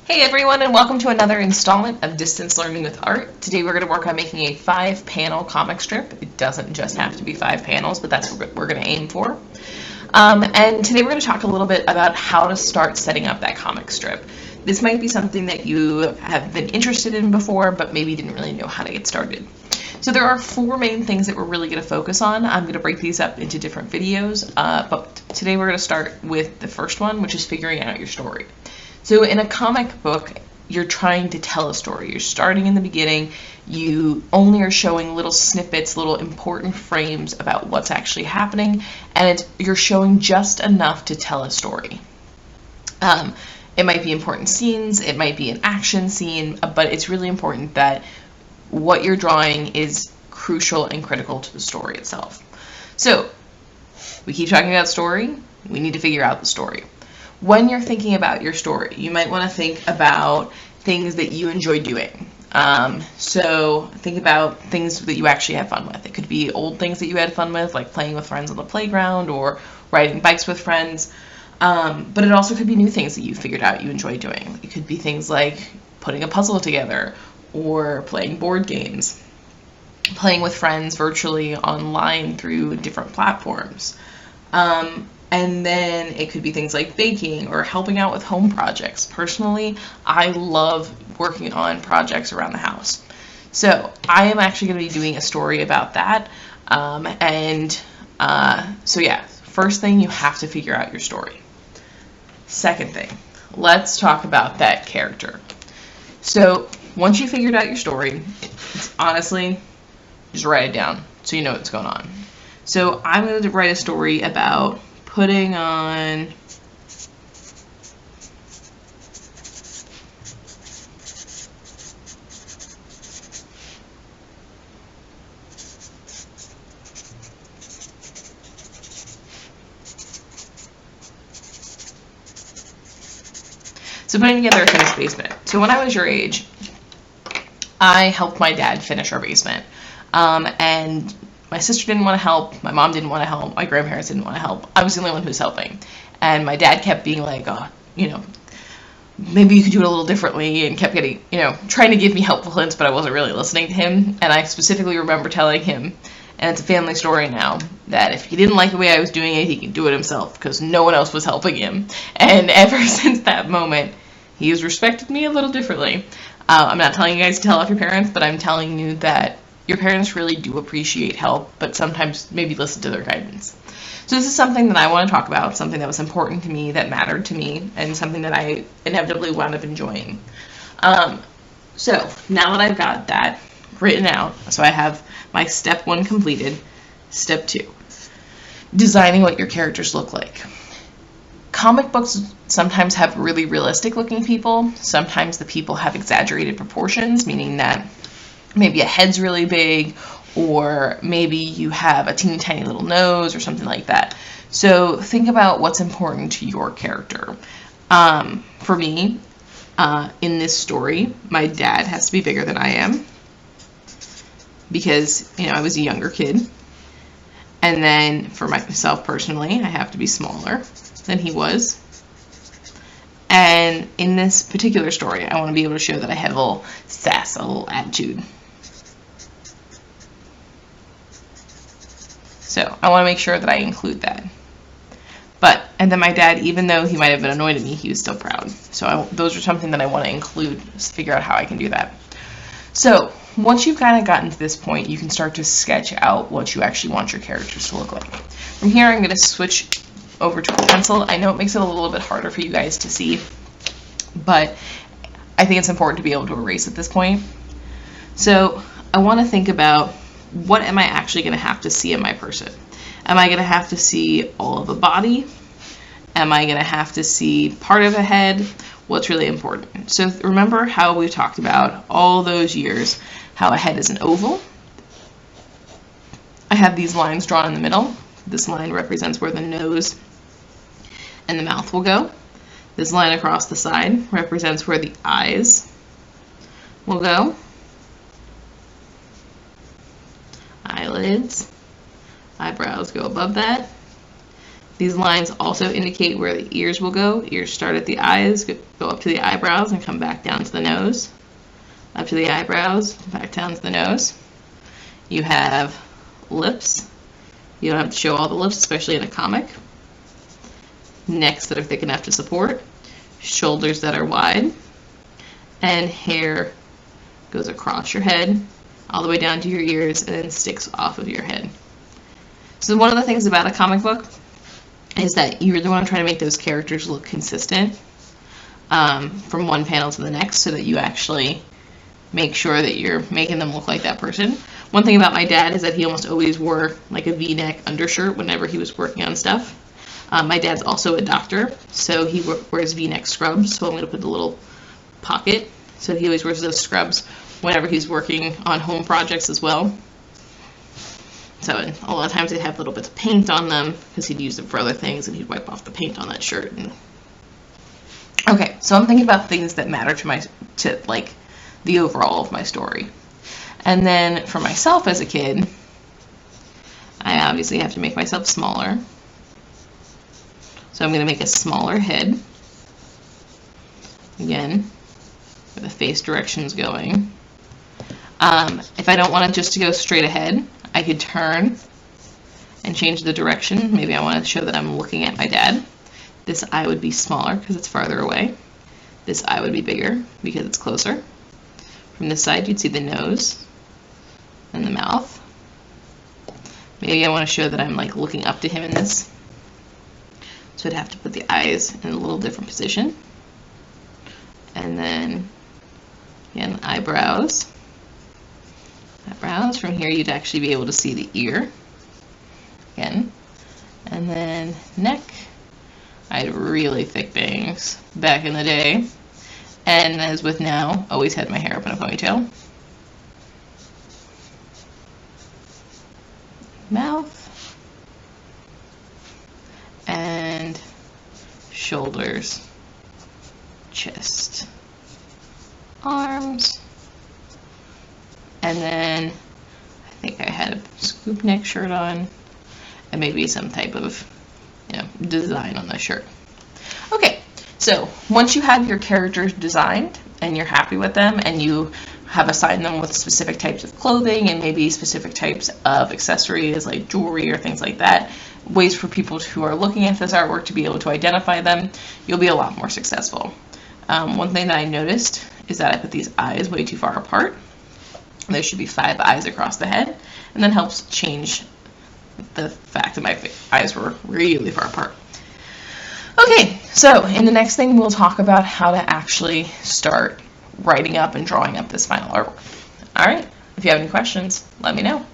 Hey everyone, and welcome to another installment of Distance Learning with Art. Today we're going to work on making a 5-panel comic strip. It doesn't just have to be 5 panels, but that's what we're going to aim for. And today we're going to talk a little bit about how to start setting up that comic strip. This might be something that you have been interested in before, but maybe didn't really know how to get started. So there are 4 main things that we're really going to focus on. I'm going to break these up into different videos, but today we're going to start with the first one, which is figuring out your story. So in a comic book, you're trying to tell a story. You're starting in the beginning. You only are showing little snippets, little important frames about what's actually happening, and you're showing just enough to tell a story. It might be important scenes, it might be an action scene, but it's really important that what you're drawing is crucial and critical to the story itself. So we keep talking about story. We need to figure out the story. When you're thinking about your story, you might want to think about things that you enjoy doing. So think about things that you actually have fun with. It could be old things that you had fun with, like playing with friends on the playground or riding bikes with friends. But it also could be new things that you figured out you enjoy doing. It could be things like putting a puzzle together or playing board games, playing with friends virtually online through different platforms. And then it could be things like baking or helping out with home projects. Personally, I love working on projects around the house. So I am actually going to be doing a story about that. So yeah, first thing, you have to figure out your story. Second thing, let's talk about that character. So once you figured out your story, it's honestly, just write it down so you know what's going on. So I'm going to write a story about putting on putting together a finished basement. So when I was your age, I helped my dad finish our basement. And my sister didn't want to help, my mom didn't want to help, my grandparents didn't want to help. I was the only one who was helping. And my dad kept being like, oh, maybe you could do it a little differently, and kept getting, trying to give me helpful hints, but I wasn't really listening to him. And I specifically remember telling him, and it's a family story now, that if he didn't like the way I was doing it, he could do it himself, because no one else was helping him. And ever since that moment, he has respected me a little differently. I'm not telling you guys to tell off your parents, but I'm telling you that your parents really do appreciate help, but sometimes maybe listen to their guidance. So this is something that I want to talk about, something that was important to me, that mattered to me, and something that I inevitably wound up enjoying. So now that I've got that written out, so I have my step 1 completed, step 2, designing what your characters look like. Comic books sometimes have really realistic looking people. Sometimes the people have exaggerated proportions, meaning that maybe a head's really big, or maybe you have a teeny tiny little nose or something like that. So think about what's important to your character. For me, in this story, my dad has to be bigger than I am because, I was a younger kid. And then for myself personally, I have to be smaller than he was. And in this particular story, I want to be able to show that I have a little sass, a little attitude. So I want to make sure that I include that. And then my dad, even though he might have been annoyed at me, he was still proud. So those are something that I want to include, just figure out how I can do that. So once you've kind of gotten to this point, you can start to sketch out what you actually want your characters to look like. From here, I'm going to switch over to a pencil. I know it makes it a little bit harder for you guys to see, but I think it's important to be able to erase at this point. So I want to think about, what am I actually going to have to see in my person? Am I going to have to see all of the body? Am I going to have to see part of a head? What's really important? So remember how we talked about all those years, how a head is an oval. I have these lines drawn in the middle. This line represents where the nose and the mouth will go. This line across the side represents where the eyes will go. Eyelids, eyebrows go above that. These lines also indicate where the ears will go. Ears start at the eyes, go up to the eyebrows, and come back down to the nose. Up to the eyebrows, back down to the nose. You have lips. You don't have to show all the lips, especially in a comic. Necks that are thick enough to support. Shoulders that are wide. And hair goes across your head, all the way down to your ears, and then sticks off of your head. So one of the things about a comic book is that you really want to try to make those characters look consistent from one panel to the next, so that you actually make sure that you're making them look like that person. One thing about my dad is that he almost always wore like a V-neck undershirt whenever he was working on stuff. My dad's also a doctor, so he wears V-neck scrubs, so I'm going to put the little pocket, so he always wears those scrubs whenever he's working on home projects as well. So a lot of times they'd have little bits of paint on them because he'd use them for other things, and he'd wipe off the paint on that shirt. Okay, so I'm thinking about things that matter to like the overall of my story. And then for myself as a kid, I obviously have to make myself smaller. So I'm going to make a smaller head. Again, where the face direction's going. If I don't want it just to go straight ahead, I could turn and change the direction. Maybe I want to show that I'm looking at my dad. This eye would be smaller because it's farther away. This eye would be bigger because it's closer. From this side, you'd see the nose and the mouth. Maybe I want to show that I'm like looking up to him in this. So I'd have to put the eyes in a little different position. And then, again, eyebrows. Eyebrows. From here, you'd actually be able to see the ear. Again. And then neck. I had really thick bangs back in the day. And as with now, always had my hair up in a ponytail. Mouth. And shoulders. Chest. Arms. And then I think I had a scoop neck shirt on. And maybe some type of, design on the shirt. Okay, so once you have your characters designed and you're happy with them and you have assigned them with specific types of clothing and maybe specific types of accessories like jewelry or things like that, ways for people who are looking at this artwork to be able to identify them, you'll be a lot more successful. One thing that I noticed is that I put these eyes way too far apart. There should be 5 eyes across the head, and that helps change the fact that my eyes were really far apart. Okay, so in the next thing we'll talk about how to actually start writing up and drawing up this final artwork. Alright, if you have any questions, let me know.